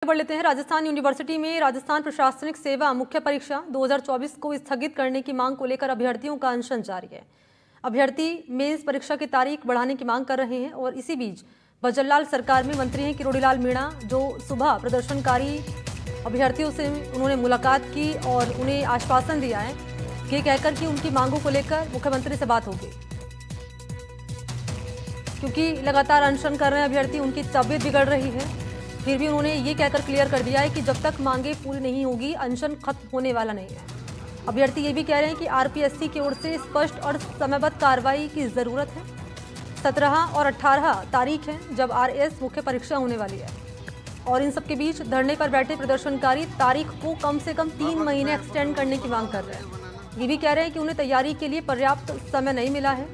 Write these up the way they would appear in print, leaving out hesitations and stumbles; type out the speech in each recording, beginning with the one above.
बढ़ लेते हैं। राजस्थान यूनिवर्सिटी में राजस्थान प्रशासनिक सेवा मुख्य परीक्षा 2024 को स्थगित करने की मांग को लेकर अभ्यर्थियों का अनशन जारी है। अभ्यर्थी मेंस परीक्षा की तारीख बढ़ाने की मांग कर रहे हैं और इसी बीच भजनलाल सरकार में मंत्री हैं किरोड़ीलाल मीणा, जो सुबह प्रदर्शनकारी अभ्यर्थियों से उन्होंने मुलाकात की और उन्हें आश्वासन दिया है ये कहकर कि उनकी मांगों को लेकर मुख्यमंत्री से बात होगी, क्योंकि लगातार अनशन कर रहे हैं अभ्यर्थी, उनकी तबीयत बिगड़ रही है। फिर भी उन्होंने ये कहकर क्लियर कर दिया है कि जब तक मांगे पूरी नहीं होगी अनशन खत्म होने वाला नहीं है। अभ्यर्थी ये भी कह रहे हैं कि आरपीएससी की ओर से स्पष्ट और समयबद्ध कार्रवाई की जरूरत है। 17 और 18 तारीख है जब आरएस मुख्य परीक्षा होने वाली है और इन सबके बीच धरने पर बैठे प्रदर्शनकारी तारीख को कम से कम 3 महीने एक्सटेंड करने की मांग कर रहे हैं। ये भी कह रहे हैं कि उन्हें तैयारी के लिए पर्याप्त समय नहीं मिला है।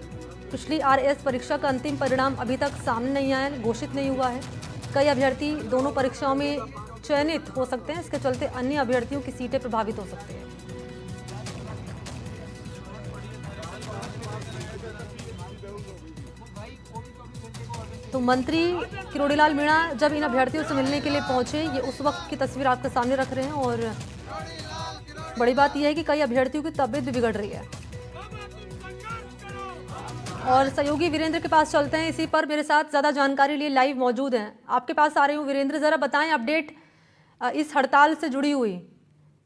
पिछली आरएस परीक्षा का अंतिम परिणाम अभी तक सामने नहीं आया, घोषित नहीं हुआ है। कई अभ्यर्थी दोनों परीक्षाओं में चयनित हो सकते हैं, इसके चलते अन्य अभ्यर्थियों की सीटें प्रभावित हो सकती हैं। तो मंत्री किरोड़ीलाल मीणा जब इन अभ्यर्थियों से मिलने के लिए पहुंचे, ये उस वक्त की तस्वीर आपके सामने रख रहे हैं और बड़ी बात यह है कि कई अभ्यर्थियों की तबीयत भी बिगड़ रही है। और सहयोगी वीरेंद्र के पास चलते हैं, इसी पर मेरे साथ ज़्यादा जानकारी लिए लाइव मौजूद हैं। आपके पास आ रही हूँ वीरेंद्र, ज़रा बताएं अपडेट इस हड़ताल से जुड़ी हुई,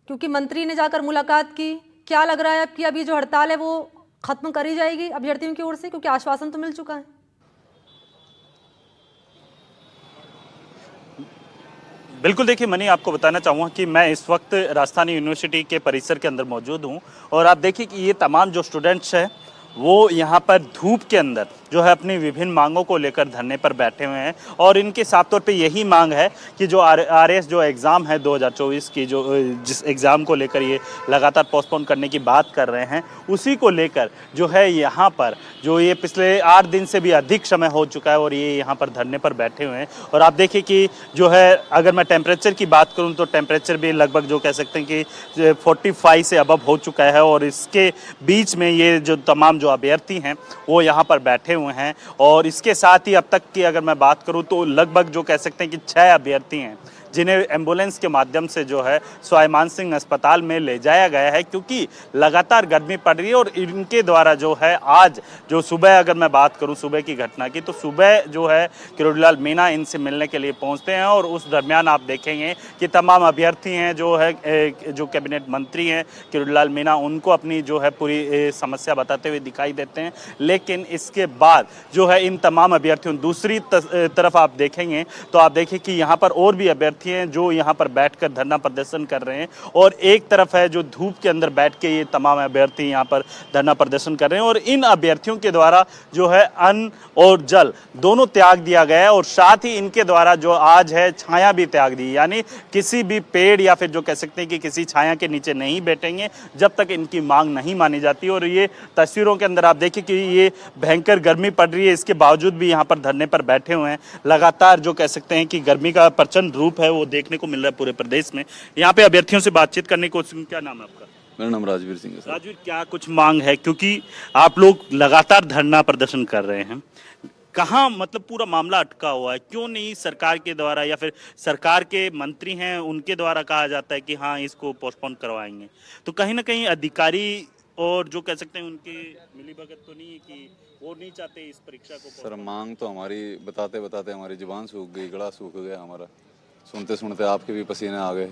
क्योंकि मंत्री ने जाकर मुलाकात की। क्या लग रहा है कि अभी जो हड़ताल है वो खत्म करी जाएगी अभ्यर्थियों की ओर से, क्योंकि आश्वासन तो मिल चुका है? बिल्कुल, देखिए मनी, आपको बताना चाहूँगा कि मैं इस वक्त राजस्थान यूनिवर्सिटी के परिसर के अंदर मौजूद हूँ और आप देखिए कि ये तमाम जो स्टूडेंट्स हैं वो यहाँ पर धूप के अंदर जो है अपनी विभिन्न मांगों को लेकर धरने पर बैठे हुए हैं और इनके साफ तौर पे यही मांग है कि जो आरएस जो एग्ज़ाम है 2024 की, जो जिस एग्ज़ाम को लेकर ये लगातार पोस्टपोन करने की बात कर रहे हैं, उसी को लेकर जो है यहाँ पर जो ये पिछले 8 दिन से भी अधिक समय हो चुका है और ये यहाँ पर धरने पर बैठे हुए हैं। और आप देखिए कि जो है अगर मैं टेम्परेचर की बात करूँ तो टेम्परेचर भी लगभग जो कह सकते हैं कि 45 से अबव हो चुका है और इसके बीच में ये जो तमाम जो अभ्यर्थी हैं वो यहाँ पर बैठे हुए हैं। और इसके साथ ही अब तक की अगर मैं बात करूँ तो लगभग जो कह सकते हैं कि 6 अभ्यर्थी हैं जिन्हें एम्बुलेंस के माध्यम से जो है सवाई मानसिंह अस्पताल में ले जाया गया है, क्योंकि लगातार गर्मी पड़ रही है। और इनके द्वारा जो है आज जो सुबह अगर मैं बात करूं सुबह की घटना की, तो सुबह जो है किरोड़ीलाल मीणा इनसे मिलने के लिए पहुंचते हैं और उस दरमियान आप देखेंगे कि तमाम अभ्यर्थी हैं जो है जो कैबिनेट मंत्री हैं किरोड़ीलाल मीणा, उनको अपनी जो है पूरी समस्या बताते हुए दिखाई देते हैं। लेकिन इसके बाद जो है इन तमाम अभ्यर्थियों दूसरी तरफ आप देखेंगे तो आप देखिए कि यहाँ पर और भी अभ्यर्थी हैं जो यहाँ पर बैठकर धरना प्रदर्शन कर रहे हैं और एक तरफ है जो धूप के अंदर बैठ के ये तमाम अभ्यर्थी यहाँ पर धरना प्रदर्शन कर रहे हैं। और इन अभ्यर्थियों के द्वारा जो है अन्न और जल दोनों त्याग दिया गया है और साथ ही इनके द्वारा जो आज है छाया भी त्याग दी, यानी किसी भी पेड़ या फिर जो कह सकते हैं कि किसी छाया के नीचे नहीं बैठेंगे जब तक इनकी मांग नहीं मानी जाती। और ये तस्वीरों के अंदर आप देखिए कि ये भयंकर गर्मी पड़ रही है, इसके बावजूद भी यहाँ पर धरने पर बैठे हुए हैं। लगातार जो कह सकते हैं कि गर्मी का प्रचंड रूप है वो देखने को मिल रहा है पूरे प्रदेश में। यहाँ पे अभ्यर्थियों से बातचीत करने की कोशिश। क्या नाम है आपका? मेरा नाम राजवीर सिंह है। राजवीर, क्या कुछ मांग है, क्योंकि आप लोग लगातार धरना प्रदर्शन कर रहे हैं, कहाँ मतलब पूरा मामला अटका हुआ है? क्यों नहीं सरकार के द्वारा या फिर सरकार के मंत्री हैं उनके द्वारा कहा जाता है कि हाँ इसको पोस्टपोन करवाएंगे? तो कहीं ना कहीं अधिकारी और जो कह सकते हैं उनके मिलीभगत तो नहीं है कि वो नहीं चाहते इस परीक्षा को? सर, मांग तो हमारी बताते बताते हमारी जुबान सूख गई, गला सूख गया हमारा, सुनते सुनते आपके भी पसीने आ गए।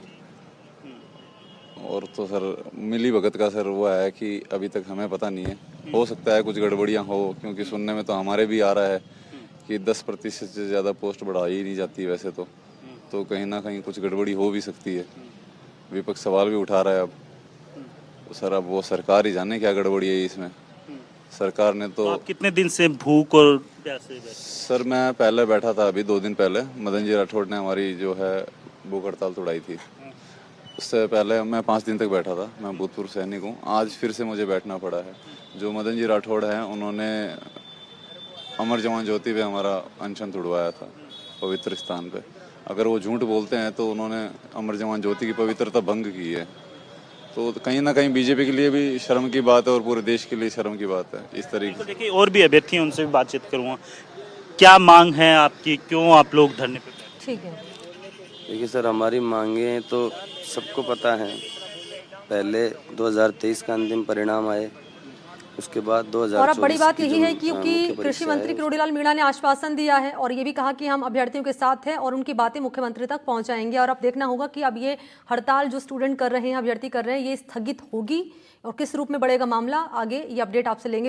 और तो सर मिली भगत का सर वो है कि अभी तक हमें पता नहीं है, हो सकता है कुछ गड़बड़ियां हो, क्योंकि सुनने में तो हमारे भी आ रहा है कि 10% से ज़्यादा पोस्ट बढ़ाई ही नहीं जाती वैसे तो कहीं ना कहीं कुछ गड़बड़ी हो भी सकती है। विपक्ष सवाल भी उठा रहा है अब, तो सर अब वो सरकार ही जाने क्या गड़बड़ी है इसमें। सरकार ने तो आप कितने दिन से भूख और प्यासे बैठे? सर मैं पहले बैठा था, अभी 2 दिन पहले मदन जी राठौड़ ने हमारी जो है भूख हड़ताल तोड़ाई थी। उससे पहले मैं 5 दिन तक बैठा था, मैं भूतपूर्व सैनिक हूँ। आज फिर से मुझे बैठना पड़ा है। जो मदन जी राठौड़ हैं उन्होंने अमर जवान ज्योति पे हमारा अनशन तुड़वाया था पवित्र स्थान पे। अगर वो झूठ बोलते हैं तो उन्होंने अमर जवान ज्योति की पवित्रता भंग की है, तो कहीं ना कहीं बीजेपी के लिए भी शर्म की बात है और पूरे देश के लिए शर्म की बात है इस तरीके से। देखिए और भी अभ्यर्थी हैं, उनसे भी बातचीत करूँगा। क्या मांग है आपकी, क्यों आप लोग धरने पे? ठीक है। देखिए सर, हमारी मांगे तो सबको पता है। पहले 2023 का अंतिम परिणाम आए, उसके बाद 2024 और अब बड़ी बात की यही जो है क्योंकि मुख्य कृषि परीक्षा मंत्री है, किरोड़ीलाल मीणा ने आश्वासन दिया है और ये भी कहा कि हम अभ्यर्थियों के साथ हैं और उनकी बातें मुख्यमंत्री तक पहुंचाएंगे। और अब देखना होगा कि अब ये हड़ताल जो स्टूडेंट कर रहे हैं, अभ्यर्थी कर रहे हैं, ये स्थगित होगी और किस रूप में बढ़ेगा मामला, आगे ये अपडेट आपसे लेंगे।